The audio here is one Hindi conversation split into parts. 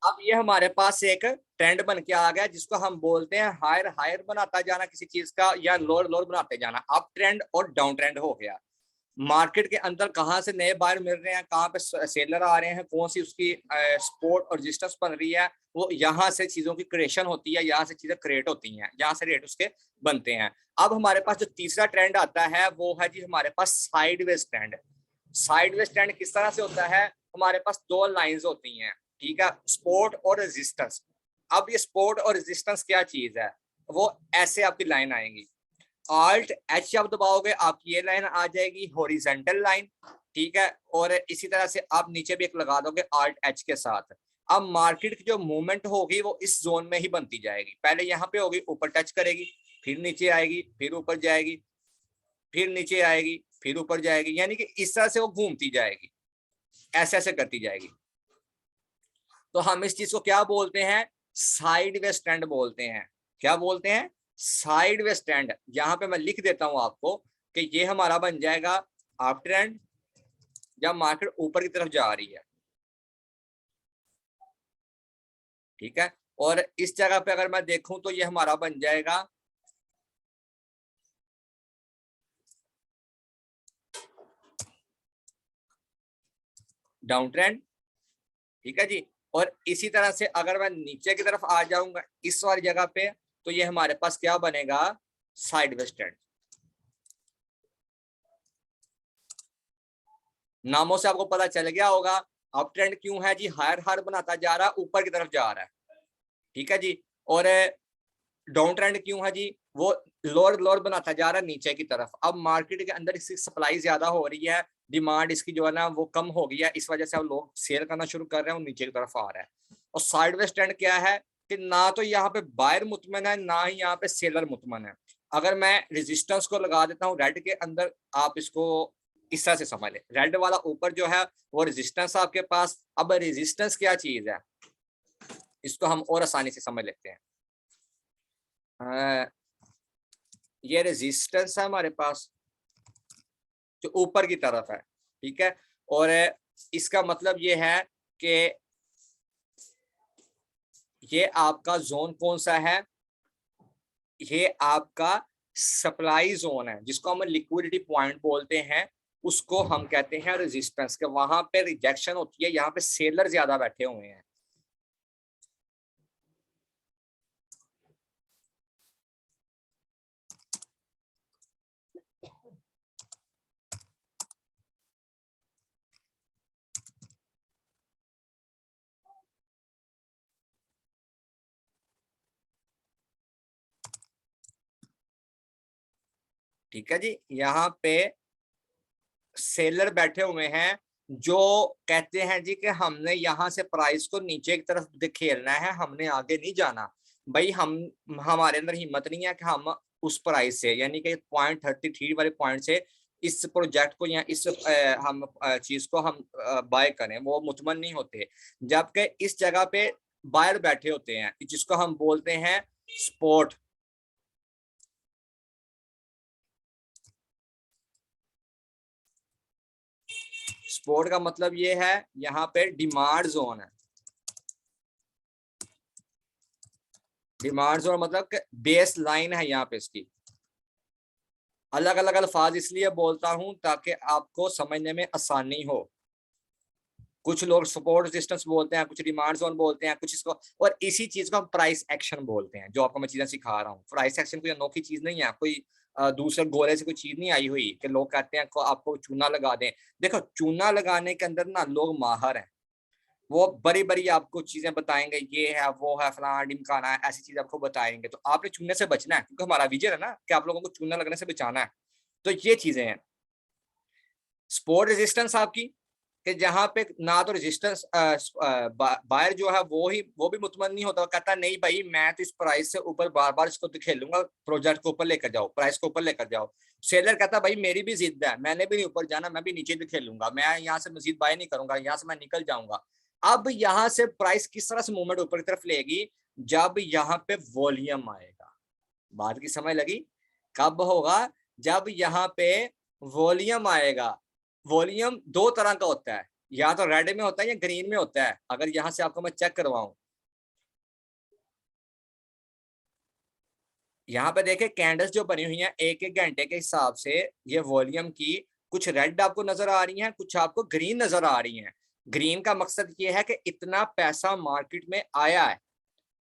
अब ये हमारे पास एक ट्रेंड बन के आ गया जिसको हम बोलते हैं हायर हायर बनाता जाना किसी चीज का, या लोअर लोअर बनाते जाना। अप ट्रेंड और डाउन ट्रेंड हो गया। मार्केट के अंदर कहाँ से नए बायर मिल रहे हैं, कहाँ पे सेलर आ रहे हैं, कौन सी उसकी सपोर्ट और रेजिस्टेंस बन रही है, वो यहाँ से चीजों की क्रिएशन होती है, यहाँ से चीजें क्रिएट होती हैं, यहाँ से रेट उसके बनते हैं। अब हमारे पास जो तीसरा ट्रेंड आता है वो है जी हमारे पास साइडवेज ट्रेंड। साइडवेज ट्रेंड किस तरह से होता है? हमारे पास दो लाइंस होती हैं, ठीक है, सपोर्ट और रेजिस्टेंस। अब ये सपोर्ट और रेजिस्टेंस क्या चीज है? वो ऐसे आपकी लाइन आएंगी, Alt H आप दबाओगे आपकी ये लाइन आ जाएगी हॉरिजेंटल लाइन, ठीक है। और इसी तरह से आप नीचे भी एक लगा दोगे Alt H के साथ। अब मार्केट की जो मूवमेंट होगी वो इस जोन में ही बनती जाएगी। पहले यहाँ पे होगी, ऊपर टच करेगी, फिर नीचे आएगी, फिर ऊपर जाएगी, फिर नीचे आएगी, फिर ऊपर जाएगी, यानी कि इस तरह से वो घूमती जाएगी, ऐसे ऐसे करती जाएगी। तो हम इस चीज को क्या बोलते हैं? साइडवेज ट्रेंड बोलते हैं। क्या बोलते हैं? Sideways trend. यहां पे मैं लिख देता हूं आपको कि ये हमारा बन जाएगा अप ट्रेंड जब मार्केट ऊपर की तरफ जा रही है, ठीक है। और इस जगह पे अगर मैं देखूं तो ये हमारा बन जाएगा डाउन ट्रेंड, ठीक है जी। और इसी तरह से अगर मैं नीचे की तरफ आ जाऊंगा इस वाली जगह पे, तो ये हमारे पास क्या बनेगा? Sideways trend. नामों से आपको पता चल गया होगा अप ट्रेंड क्यों है जी, हायर हायर बनाता जा रहा है, ऊपर की तरफ जा रहा है, ठीक है जी। और डाउन ट्रेंड क्यों है जी? वो लोअर लोअर बनाता जा रहा है नीचे की तरफ। अब मार्केट के अंदर इसकी सप्लाई ज्यादा हो रही है, डिमांड इसकी जो है ना वो कम हो गई है, इस वजह से अब लोग सेल करना शुरू कर रहे हैं और नीचे की तरफ आ रहा है। और साइडवेज ट्रेंड क्या है कि ना तो यहाँ पे बायर मुतमन है, ना ही यहाँ पे सेलर मुतमन है। अगर मैं रेजिस्टेंस को लगा देता हूँ रेड के अंदर, आप इसको इस तरह से समझ लें, रेड वाला ऊपर जो है वो रेजिस्टेंस आपके पास। अब रेजिस्टेंस क्या चीज है इसको हम और आसानी से समझ लेते हैं। ये रेजिस्टेंस है हमारे पास जो ऊपर की तरफ है, ठीक है। और इसका मतलब ये है कि ये आपका जोन कौन सा है? ये आपका सप्लाई जोन है जिसको हम लिक्विडिटी पॉइंट बोलते हैं। उसको हम कहते हैं रेजिस्टेंस के। वहां पे रिजेक्शन होती है, यहाँ पे सेलर ज्यादा बैठे हुए हैं। ठीक है जी, यहाँ पे सेलर बैठे हुए हैं जो कहते हैं जी कि हमने यहाँ से प्राइस को नीचे की तरफ खेलना है, हमने आगे नहीं जाना। भाई हम हमारे अंदर हिम्मत नहीं है कि हम उस प्राइस से, यानी कि 0.33 वाले पॉइंट से इस प्रोजेक्ट को या इस हम चीज को हम बाय करें, वो मुतमन नहीं होते। जबकि इस जगह पे बायर बैठे होते हैं जिसको हम बोलते हैं स्पॉट। स्पोर्ट का मतलब ये है यहाँ पे डिमांड जोन है। डिमांड जोन मतलब बेस लाइन है यहाँ पे इसकी। अलग अलग अल्फाज इसलिए बोलता हूं ताकि आपको समझने में आसानी हो। कुछ लोग सपोर्ट रेजिस्टेंस बोलते हैं, कुछ डिमांड जोन बोलते हैं, कुछ इसको, और इसी चीज को हम प्राइस एक्शन बोलते हैं। जो आपको मैं चीजें सिखा रहा हूँ, प्राइस एक्शन कोई अनोखी चीज नहीं है, कोई दूसरे गोले से कोई चीज नहीं आई हुई कि लोग कहते हैं आपको चूना लगा दें। देखो चूना लगाने के अंदर ना लोग माहर हैं, वो बड़ी बड़ी आपको चीजें बताएंगे, ये है वो है फलाना ढिमकाना है, ऐसी चीज आपको बताएंगे। तो आपने चूने से बचना है क्योंकि हमारा विजन है ना कि आप लोगों को चूना लगने से बचाना है। तो ये चीजें हैं। स्पोर्ट रेजिस्टेंस आपकी कि जहां पे ना तो रेजिस्टेंस बायर जो है वो भी मुतमन नहीं होता, कहता नहीं भाई मैं तो इस प्राइस से ऊपर बार बार इसको खेलूंगा, प्रोजेक्ट को ऊपर लेकर जाओ, प्राइस को ऊपर लेकर जाओ। सेलर कहता भाई मेरी भी जिद है, मैंने भी नहीं ऊपर जाना, मैं भी नीचे खेलूंगा, मैं यहाँ से मजीद बाय नहीं करूंगा, यहाँ से मैं निकल जाऊंगा। अब यहाँ से प्राइस किस तरह से मूवमेंट ऊपर की तरफ लेगी? जब यहाँ पे वॉल्यूम आएगा। बात की समझ लगी? कब होगा? जब यहाँ पे वॉल्यूम आएगा। वॉल्यूम दो तरह का होता है, या तो रेड में होता है या ग्रीन में होता है। अगर यहां से आपको मैं चेक करवाऊं, यहाँ पे देखे कैंडल्स जो बनी हुई हैं एक एक घंटे के हिसाब से, ये वॉल्यूम की कुछ रेड आपको नजर आ रही हैं, कुछ आपको ग्रीन नजर आ रही हैं। ग्रीन का मकसद ये है कि इतना पैसा मार्केट में आया है,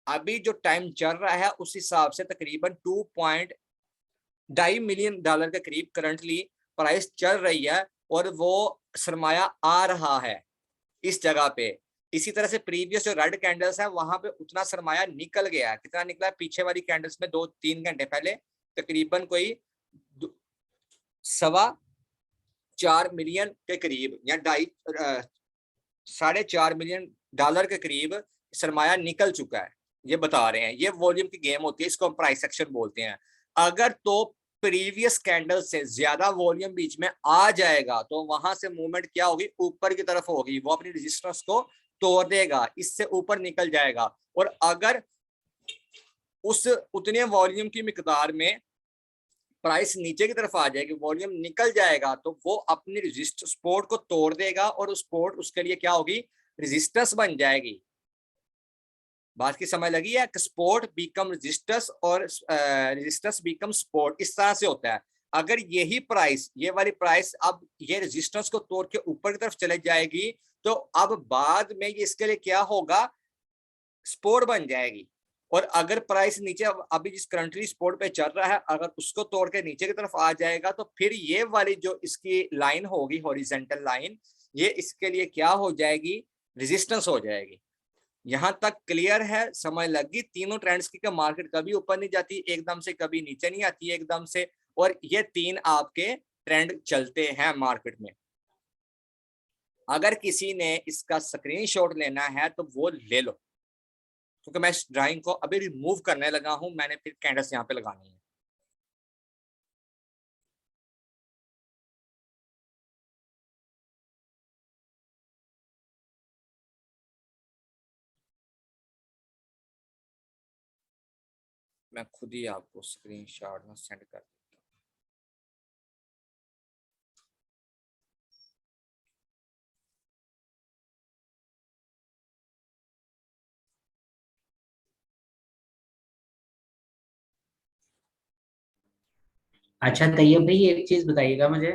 अभी जो टाइम चल रहा है उस हिसाब से तकरीबन 2.2 मिलियन डॉलर के करीब करंटली प्राइस चल रही है, और वो सरमाया आ रहा है इस जगह पे। इसी तरह से प्रीवियस जो रेड कैंडल्स है वहां पे उतना सरमाया निकल गया है। कितना निकला है पीछे वाली कैंडल्स में? 2-3 घंटे पहले तकरीबन कोई 4.25 मिलियन के करीब या 4.5 मिलियन डॉलर के करीब सरमाया निकल चुका है। ये बता रहे हैं, ये वॉल्यूम की गेम होती है, इसको हम प्राइस एक्शन बोलते हैं। अगर तो प्रीवियस कैंडल से ज्यादा वॉल्यूम बीच में आ जाएगा तो वहां से मूवमेंट क्या होगी? ऊपर की तरफ होगी, वो अपनी रेजिस्टेंस को तोड़ देगा, इससे ऊपर निकल जाएगा। और अगर उस उतने वॉल्यूम की मिकदार में प्राइस नीचे की तरफ आ जाएगी, वॉल्यूम निकल जाएगा, तो वो अपनी रेजिस्ट सपोर्ट को तोड़ देगा, और उस सपोर्ट उसके लिए क्या होगी? रेजिस्टेंस बन जाएगी। बात की समझ लगी है? सपोर्ट बिकम रेजिस्टेंस और रेजिस्टेंस बिकम सपोर्ट, इस तरह से होता है। अगर यही प्राइस, ये वाली प्राइस अब ये रेजिस्टेंस को तोड़ के ऊपर की तरफ चले जाएगी, तो अब बाद में ये इसके लिए क्या होगा? सपोर्ट बन जाएगी। और अगर प्राइस नीचे अभी जिस करंटली सपोर्ट पे चल रहा है, अगर उसको तोड़ के नीचे की तरफ आ जाएगा, तो फिर ये वाली जो इसकी लाइन होगी, हॉरिजॉन्टल लाइन, ये इसके लिए क्या हो जाएगी? रेजिस्टेंस हो जाएगी। यहां तक क्लियर है? समझ लगी तीनों ट्रेंड्स की? मार्केट कभी ऊपर नहीं जाती एकदम से, कभी नीचे नहीं आती एकदम से, और ये तीन आपके ट्रेंड चलते हैं मार्केट में। अगर किसी ने इसका स्क्रीनशॉट लेना है तो वो ले लो, क्योंकि मैं इस ड्राइंग को अभी रिमूव करने लगा हूं, मैंने फिर कैंडल्स यहाँ पे लगानी है। मैं खुद ही आपको स्क्रीनशॉट में सेंड कर देता हूँ। अच्छा तैयब भाई, एक चीज बताइएगा मुझे,